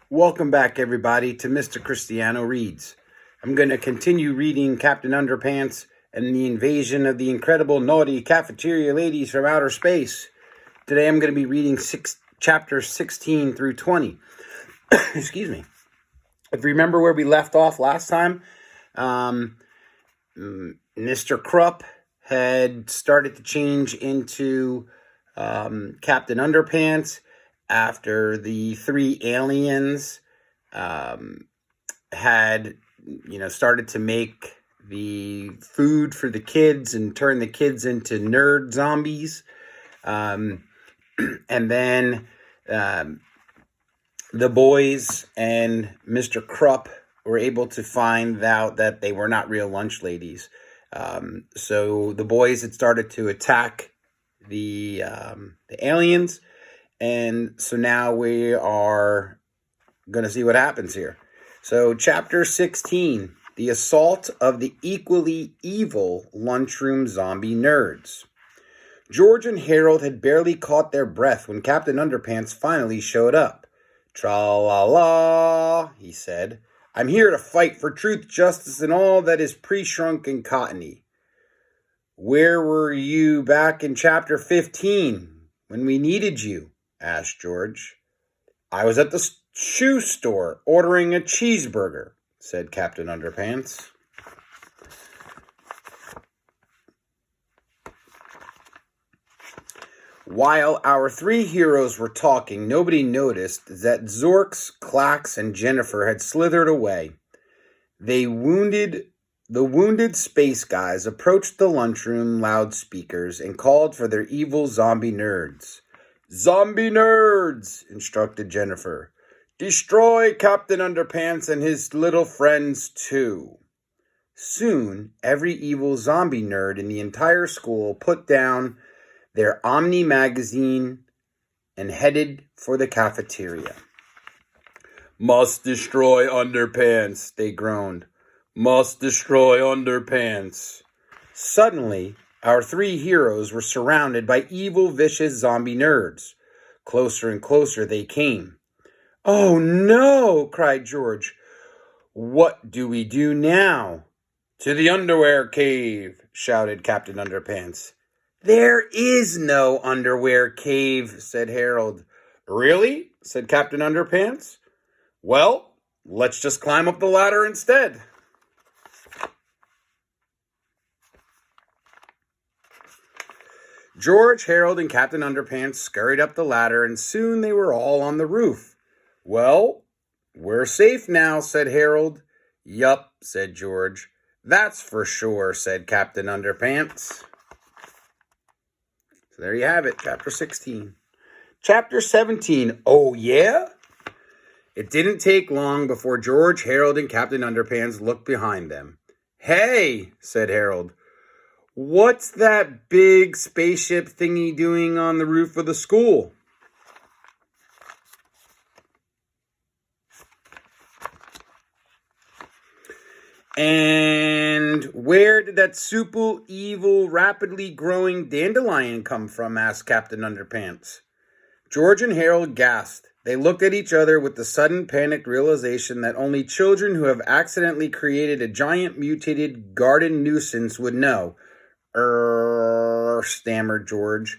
Welcome back, everybody, to Mr. Christiano Reads. I'm going to continue reading Captain Underpants and the invasion of the incredible naughty cafeteria ladies from outer space. Today I'm going to be reading chapters 16 through 20. Excuse me. If you remember where we left off last time, Mr. Krupp had started to change into Captain Underpants after the three aliens had, started to make the food for the kids and turn the kids into nerd zombies. And then the boys and Mr. Krupp were able to find out that they were not real lunch ladies. So the boys had started to attack the aliens. And so now we are going to see what happens here. So chapter 16, the assault of the equally evil lunchroom zombie nerds. George and Harold had barely caught their breath when Captain Underpants finally showed up. Tra-la-la, he said. I'm here to fight for truth, justice, and all that is pre-shrunk and cottony. Where were you back in chapter 15 when we needed you? Asked George. I was at the shoe store ordering a cheeseburger, said Captain Underpants. While our three heroes were talking, nobody noticed that Zorks, Clax, and Jennifer had slithered away. The wounded space guys approached the lunchroom loudspeakers and called for their evil zombie nerds. Zombie nerds, instructed Jennifer. Destroy Captain Underpants and his little friends too. Soon, every evil zombie nerd in the entire school put down their Omni magazine and headed for the cafeteria. Must destroy Underpants, they groaned. Must destroy Underpants. Suddenly, our three heroes were surrounded by evil, vicious zombie nerds. Closer and closer they came. Oh no, cried George. What do we do now? To the underwear cave, shouted Captain Underpants. There is no underwear cave, said Harold. Really? Said Captain Underpants. Well, let's just climb up the ladder instead. George, Harold, and Captain Underpants scurried up the ladder, and soon they were all on the roof. Well, we're safe now, said Harold. Yup, said George. That's for sure, said Captain Underpants. So there you have it, chapter 16. Chapter 17, oh yeah? It didn't take long before George, Harold, and Captain Underpants looked behind them. Hey, said Harold. What's that big spaceship thingy doing on the roof of the school? And where did that super evil, rapidly growing dandelion come from? Asked Captain Underpants. George and Harold gasped. They looked at each other with the sudden panicked realization that only children who have accidentally created a giant mutated garden nuisance would know. Stammered George.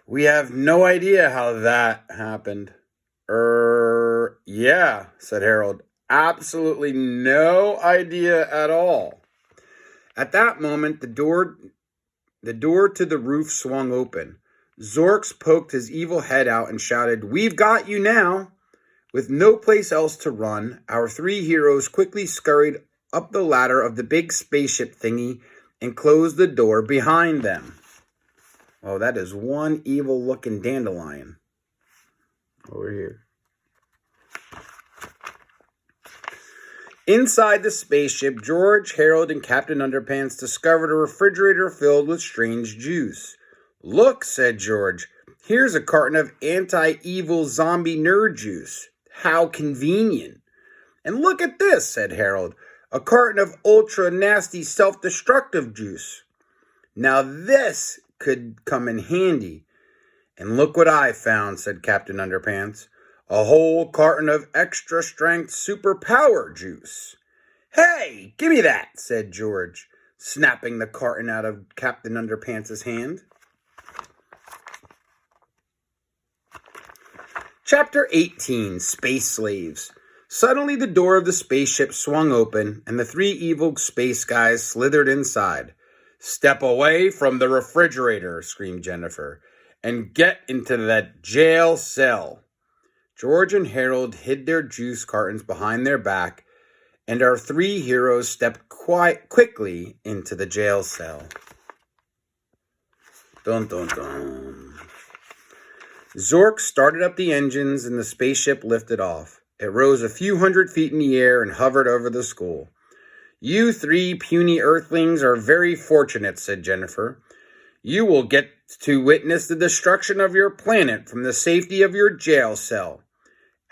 We have no idea how that happened. Yeah, said Harold. Absolutely no idea at all. At that moment, the door to the roof swung open. Zorks poked his evil head out and shouted, We've got you now! With no place else to run, our three heroes quickly scurried up the ladder of the big spaceship thingy and closed the door behind them. Oh, that is one evil-looking dandelion over here. Inside the spaceship, George, Harold, and Captain Underpants discovered a refrigerator filled with strange juice. Look, said George, here's a carton of anti-evil zombie nerd juice. How convenient. And look at this, said Harold, a carton of ultra-nasty self-destructive juice. Now this could come in handy. And look what I found, said Captain Underpants. A whole carton of extra-strength superpower juice. Hey, give me that, said George, snapping the carton out of Captain Underpants' hand. Chapter 18, Space Slaves. Suddenly the door of the spaceship swung open, and the three evil space guys slithered inside. Step away from the refrigerator, screamed Jennifer, and get into that jail cell. George and Harold hid their juice cartons behind their back, and our three heroes stepped quite quickly into the jail cell. Dun dun dun. Zork started up the engines and the spaceship lifted off. It rose a few hundred feet in the air and hovered over the school. You three puny earthlings are very fortunate, said Jennifer. You will get to witness the destruction of your planet from the safety of your jail cell.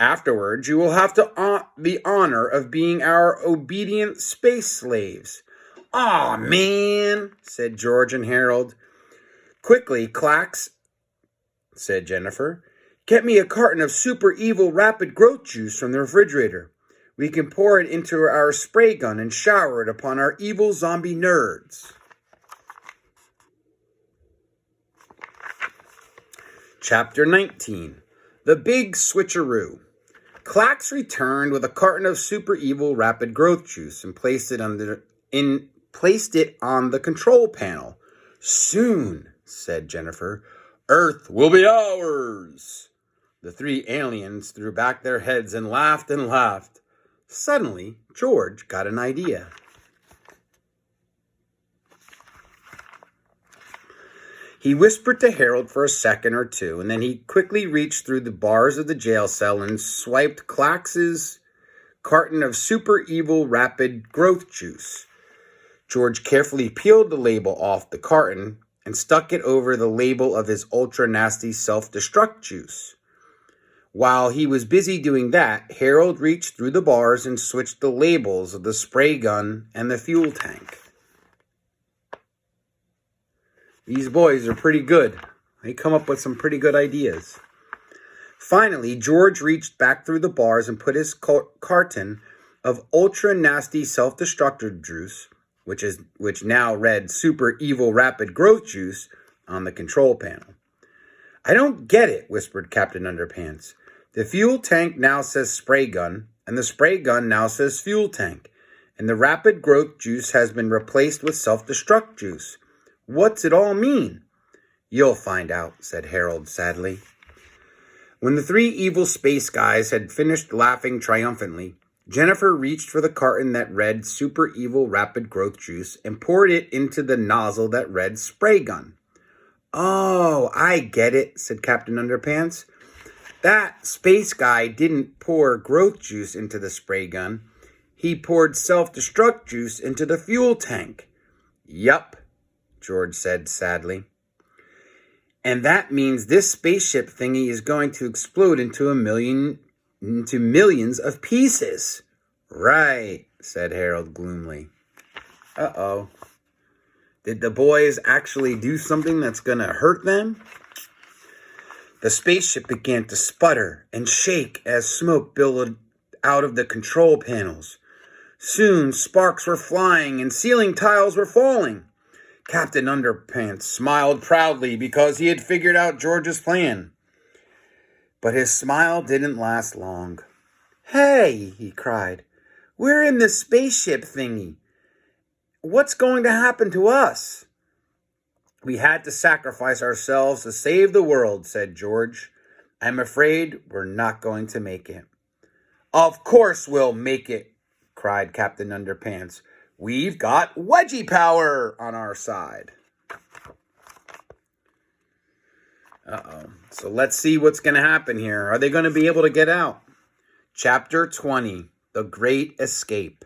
Afterwards, you will have the honor of being our obedient space slaves. Aw, man, said George and Harold. Quickly, Clax, said Jennifer. Get me a carton of super evil rapid growth juice from the refrigerator. We can pour it into our spray gun and shower it upon our evil zombie nerds. Chapter 19. The Big Switcheroo. Clax returned with a carton of super evil rapid growth juice and placed it on the control panel. Soon, said Jennifer, Earth will be ours. The three aliens threw back their heads and laughed and laughed. Suddenly, George got an idea. He whispered to Harold for a second or two, and then he quickly reached through the bars of the jail cell and swiped Clax's carton of super evil rapid growth juice. George carefully peeled the label off the carton and stuck it over the label of his ultra-nasty self-destruct juice. While he was busy doing that, Harold reached through the bars and switched the labels of the spray gun and the fuel tank. These boys are pretty good. They come up with some pretty good ideas. Finally, George reached back through the bars and put his carton of ultra-nasty self-destructor juice, which now read Super Evil Rapid Growth Juice, on the control panel. I don't get it, whispered Captain Underpants. The fuel tank now says spray gun, and the spray gun now says fuel tank, and the rapid growth juice has been replaced with self-destruct juice. What's it all mean? You'll find out, said Harold sadly. When the three evil space guys had finished laughing triumphantly, Jennifer reached for the carton that read Super Evil Rapid Growth Juice and poured it into the nozzle that read spray gun. Oh, I get it, said Captain Underpants. That space guy didn't pour growth juice into the spray gun. He poured self-destruct juice into the fuel tank. Yup, George said sadly. And that means this spaceship thingy is going to explode into millions of pieces. Right, said Harold gloomily. Uh-oh. Did the boys actually do something that's going to hurt them? The spaceship began to sputter and shake as smoke billowed out of the control panels. Soon, sparks were flying and ceiling tiles were falling. Captain Underpants smiled proudly because he had figured out George's plan. But his smile didn't last long. Hey, he cried, we're in the spaceship thingy. What's going to happen to us? We had to sacrifice ourselves to save the world, said George. I'm afraid we're not going to make it. Of course we'll make it, cried Captain Underpants. We've got wedgie power on our side. Uh-oh. So let's see what's going to happen here. Are they going to be able to get out? Chapter 20, The Great Escape.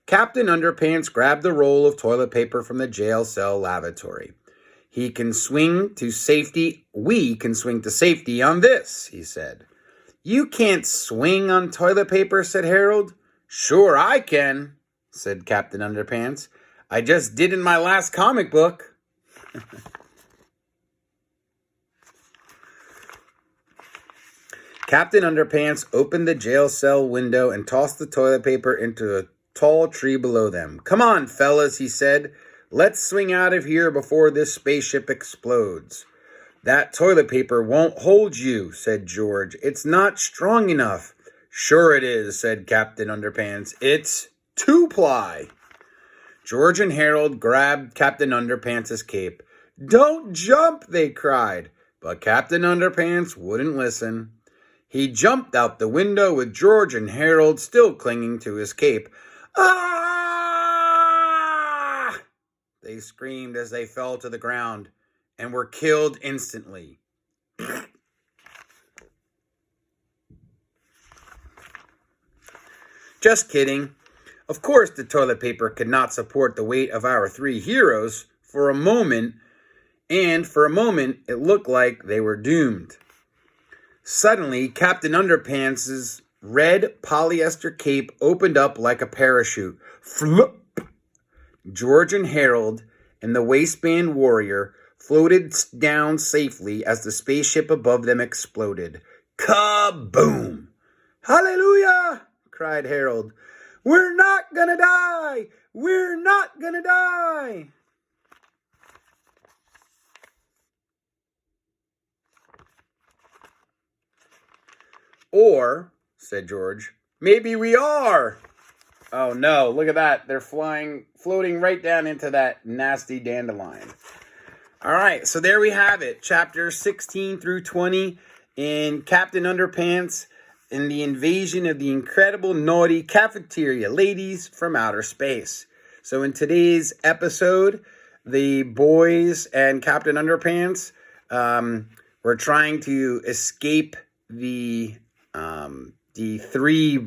Captain Underpants grabbed the roll of toilet paper from the jail cell lavatory. We can swing to safety on this, he said. You can't swing on toilet paper, said Harold. Sure I can, said Captain Underpants. I just did in my last comic book. Captain Underpants opened the jail cell window and tossed the toilet paper into a tall tree below them. "Come on, fellas," he said. "Let's swing out of here before this spaceship explodes." "That toilet paper won't hold you," said George. "It's not strong enough." "Sure it is," said Captain Underpants. "It's 2-ply." George and Harold grabbed Captain Underpants' cape. "Don't jump," they cried. But Captain Underpants wouldn't listen. He jumped out the window with George and Harold still clinging to his cape. "Ah!" they screamed as they fell to the ground and were killed instantly. Just kidding. Of course, the toilet paper could not support the weight of our 3 heroes for a moment, and for a moment it looked like they were doomed. Suddenly, Captain Underpants' red polyester cape opened up like a parachute. Flop! George and Harold and the waistband warrior floated down safely as the spaceship above them exploded. Kaboom! "Hallelujah!" cried Harold. "We're not gonna die! We're not gonna die!" "Or," said George, "maybe we are." Oh no, look at that. They're floating right down into that nasty dandelion. All right, so there we have it. Chapters 16 through 20 in Captain Underpants and the invasion of the incredible naughty Cafeteria ladies from outer space. So in today's episode, the boys and Captain Underpants were trying to escape the 3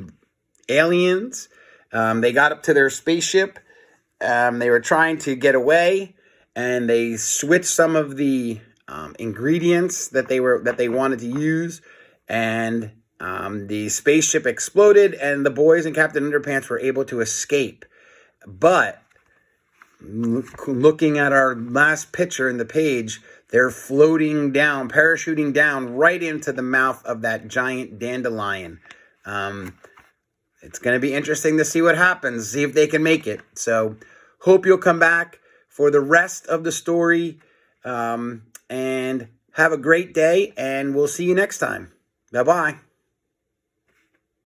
aliens. They got up to their spaceship. They were trying to get away, and they switched some of the ingredients that they wanted to use, and the spaceship exploded, and the boys and Captain Underpants were able to escape. But looking at our last picture in the page, they're floating down, parachuting down right into the mouth of that giant dandelion. It's going to be interesting to see what happens, see if they can make it. So hope you'll come back for the rest of the story, and have a great day, and we'll see you next time. Bye-bye.